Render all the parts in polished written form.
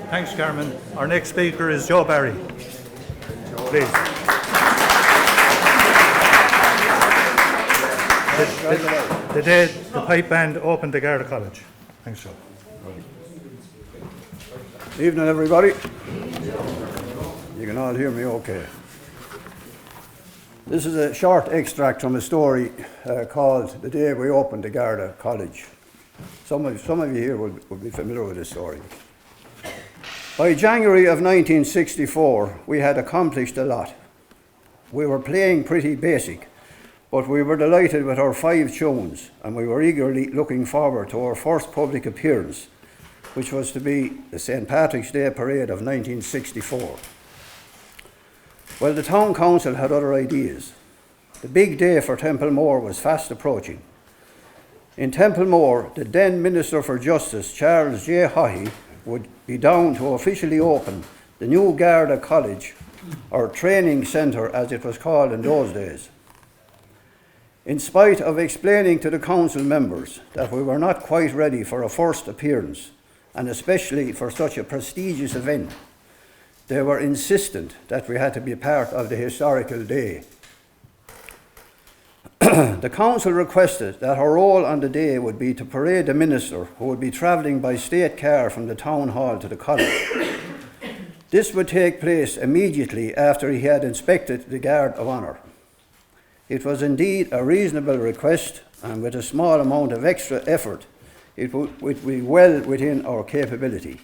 Thanks, Carmen. Our next speaker is Joe Barry. Please. The day the Pipe Band opened the Garda College. Thanks, Joe. Evening, everybody. You can all hear me okay. This is a short extract from a story called The Day We Opened the Garda College. Some of you here will be familiar with this story. By January of 1964, we had accomplished a lot. We were playing pretty basic, but we were delighted with our 5 tunes, and we were eagerly looking forward to our first public appearance, which was to be the St. Patrick's Day Parade of 1964. Well, the Town Council had other ideas. The big day for Templemore was fast approaching. In Templemore, the then Minister for Justice, Charles J. Haughey, would be down to officially open the new Garda College, or training centre as it was called in those days. In spite of explaining to the council members that we were not quite ready for a first appearance, and especially for such a prestigious event, they were insistent that we had to be part of the historical day. The council requested that our role on the day would be to parade the minister, who would be travelling by state car from the town hall to the college. This would take place immediately after he had inspected the Guard of Honour. It was indeed a reasonable request, and with a small amount of extra effort, it would be well within our capability.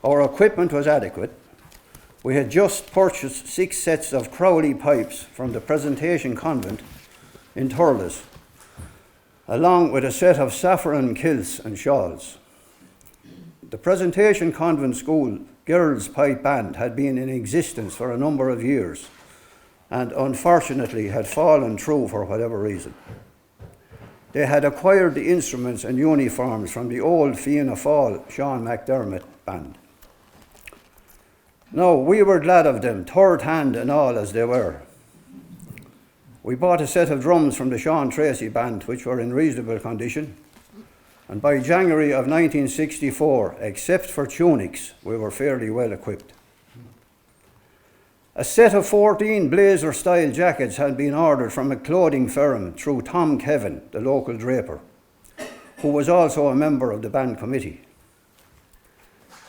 Our equipment was adequate. We had just purchased 6 sets of Crowley pipes from the Presentation Convent in Thurles, along with a set of saffron kilts and shawls. The Presentation Convent School Girls' Pipe Band had been in existence for a number of years, and unfortunately had fallen through for whatever reason. They had acquired the instruments and uniforms from the old Fianna Fáil Sean McDermott band. No, we were glad of them, third hand and all as they were. We bought a set of drums from the Sean Tracy band, which were in reasonable condition, and by January of 1964, except for tunics, we were fairly well equipped. A set of 14 blazer-style jackets had been ordered from a clothing firm through Tom Kevin, the local draper, who was also a member of the band committee.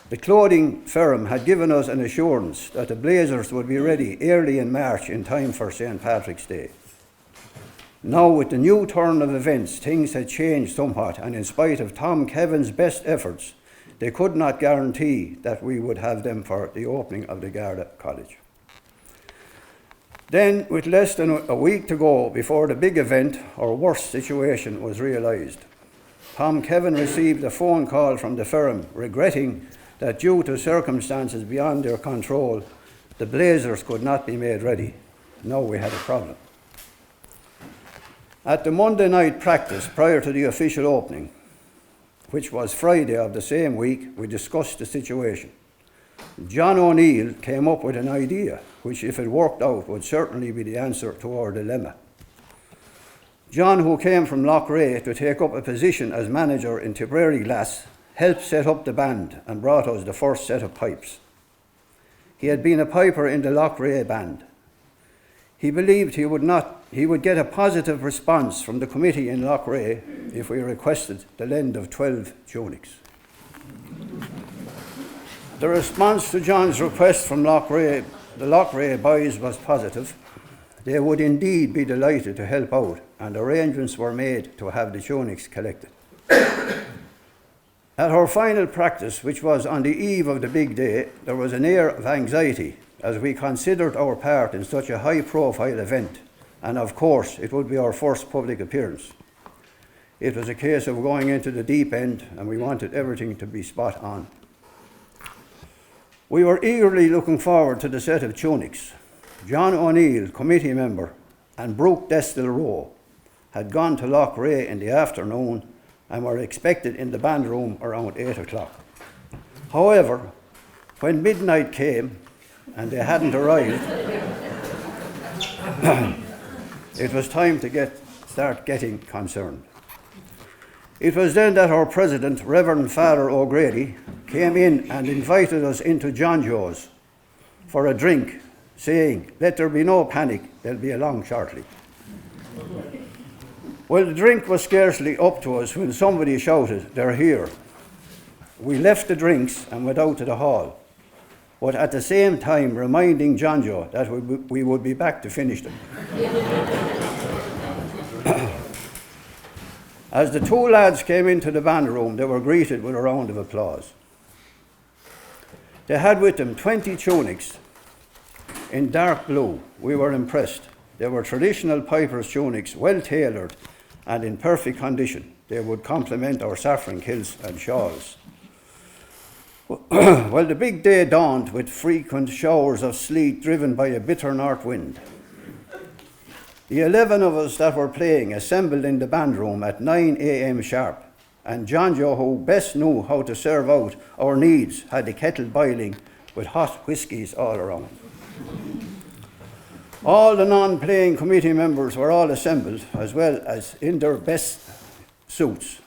The clothing firm had given us an assurance that the blazers would be ready early in March in time for St. Patrick's Day. Now, with the new turn of events, things had changed somewhat, and in spite of Tom Kevin's best efforts, they could not guarantee that we would have them for the opening of the Garda College. Then, with less than a week to go before the big event, our worst situation was realised. Tom Kevin received a phone call from the firm regretting that due to circumstances beyond their control, the blazers could not be made ready. Now we had a problem. At the Monday night practice prior to the official opening, which was Friday of the same week, we discussed the situation. John O'Neill came up with an idea, which if it worked out would certainly be the answer to our dilemma. John, who came from Loughrea to take up a position as manager in Tipperary Glass, helped set up the band and brought us the first set of pipes. He had been a piper in the Loughrea band. He believed he would get a positive response from the committee in Loughrea if we requested the lend of 12 tunics. The response to John's request from the Loughrea boys was positive. They would indeed be delighted to help out, and arrangements were made to have the tunics collected. At our final practice, which was on the eve of the big day, there was an air of anxiety as we considered our part in such a high-profile event, and of course it would be our first public appearance. It was a case of going into the deep end, and we wanted everything to be spot on. We were eagerly looking forward to the set of tunics. John O'Neill, committee member, and Brooke Destil Rowe had gone to Loughrea in the afternoon and were expected in the band room around 8 o'clock. However, when midnight came and they hadn't arrived, it was time to start getting concerned. It was then that our president, Reverend Father O'Grady, came in and invited us into John Joe's for a drink, saying, "Let there be no panic, they'll be along shortly." Well, the drink was scarcely up to us when somebody shouted, "They're here." We left the drinks and went out to the hall, but at the same time reminding John Joe that we would be back to finish them. As the two lads came into the band room, they were greeted with a round of applause. They had with them 20 tunics in dark blue. We were impressed. They were traditional piper's tunics, well tailored and in perfect condition. They would complement our saffron kilts and shawls. Well, the big day dawned with frequent showers of sleet driven by a bitter north wind. The 11 of us that were playing assembled in the band room at 9 a.m. sharp, and John Joe, who best knew how to serve out our needs, had the kettle boiling with hot whiskies all around. All the non-playing committee members were all assembled, as well as in their best suits.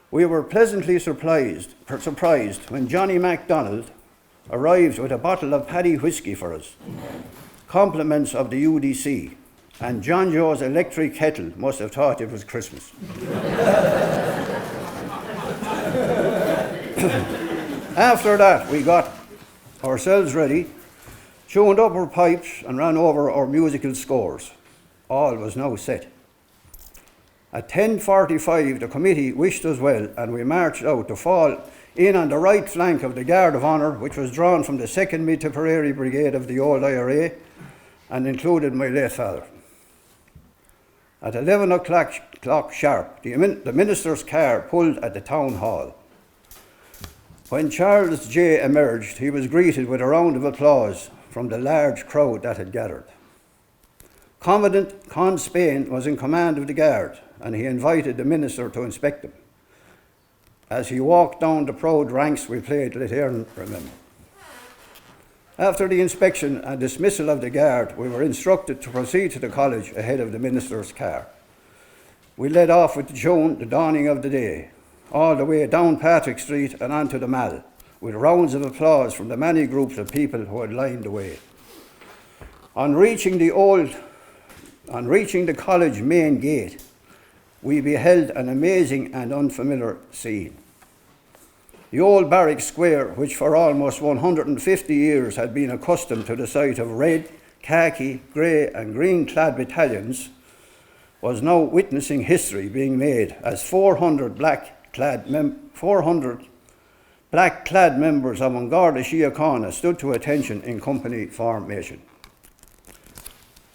We were pleasantly surprised when Johnny McDonagh arrived with a bottle of Paddy whiskey for us, compliments of the UDC, and John Joe's electric kettle must have thought it was Christmas. After that, we got ourselves ready, tuned up our pipes and ran over our musical scores. All was now set. At 10:45, the committee wished us well, and we marched out to fall in on the right flank of the Guard of Honour, which was drawn from the 2nd Mid-Tipperary Brigade of the old IRA and included my late father. At 11 o'clock sharp, the minister's car pulled at the town hall. When Charles J. emerged, he was greeted with a round of applause from the large crowd that had gathered. Commandant Con Spain was in command of the guard, and he invited the minister to inspect them. As he walked down the proud ranks, we played Let Erin Remember. After the inspection and dismissal of the guard, we were instructed to proceed to the college ahead of the minister's car. We led off with the tune, The Dawning of the Day, all the way down Patrick Street and onto the Mall, with rounds of applause from the many groups of people who had lined the way. On reaching the college main gate, we beheld an amazing and unfamiliar scene. The old barrack square, which for almost 150 years had been accustomed to the sight of red, khaki, grey and green-clad battalions, was now witnessing history being made as 400 black-clad members of An Garda Síochána stood to attention in company formation.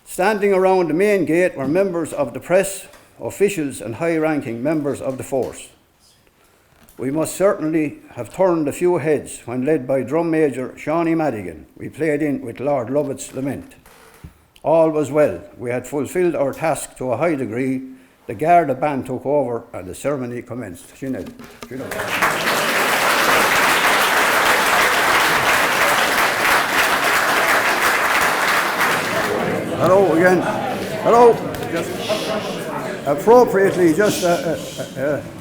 Standing around the main gate were members of the press, officials and high-ranking members of the force. We must certainly have turned a few heads when, led by Drum Major Shawnee Madigan, we played in with Lord Lovett's Lament. All was well. We had fulfilled our task to a high degree. The Garda band took over and the ceremony commenced. Hello again. Hello. Appropriately,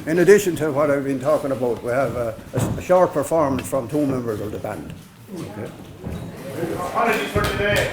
in addition to what I've been talking about, we have a short performance from two members of the band. Okay. Apologies for today.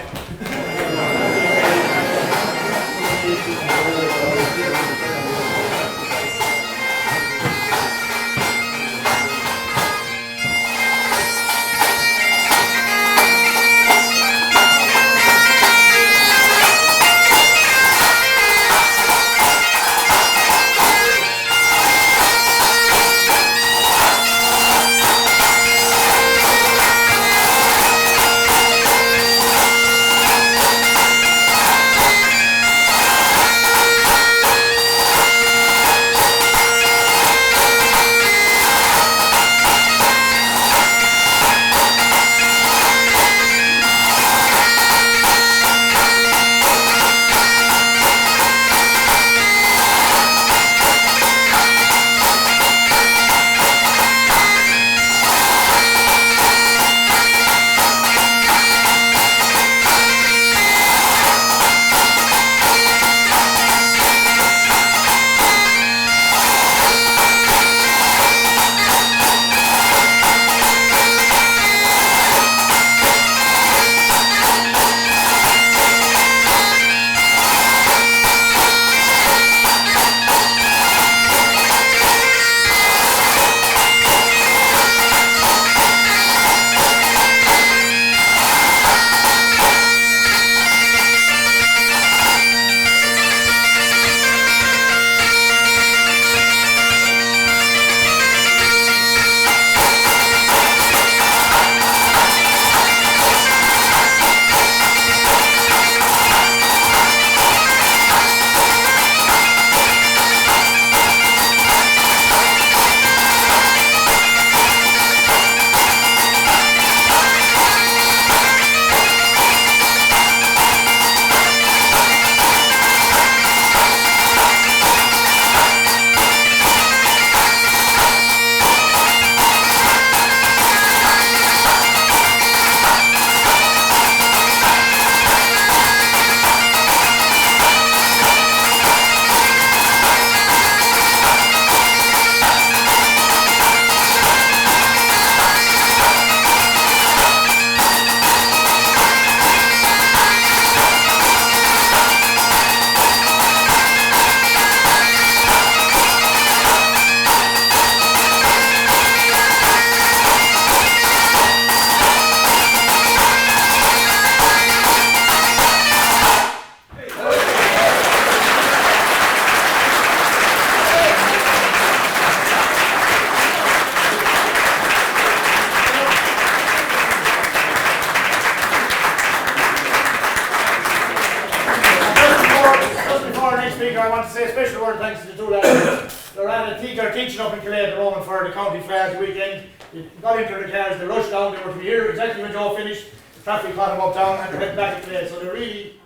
Speaker, I want to say a special word of thanks to the two lads. They're teaching up in Calais at the moment for the county fair the weekend. They got into the cars, they rushed down, they were to be here exactly when Joe finished. Traffic caught them up down and they're heading back to Calais. So they're really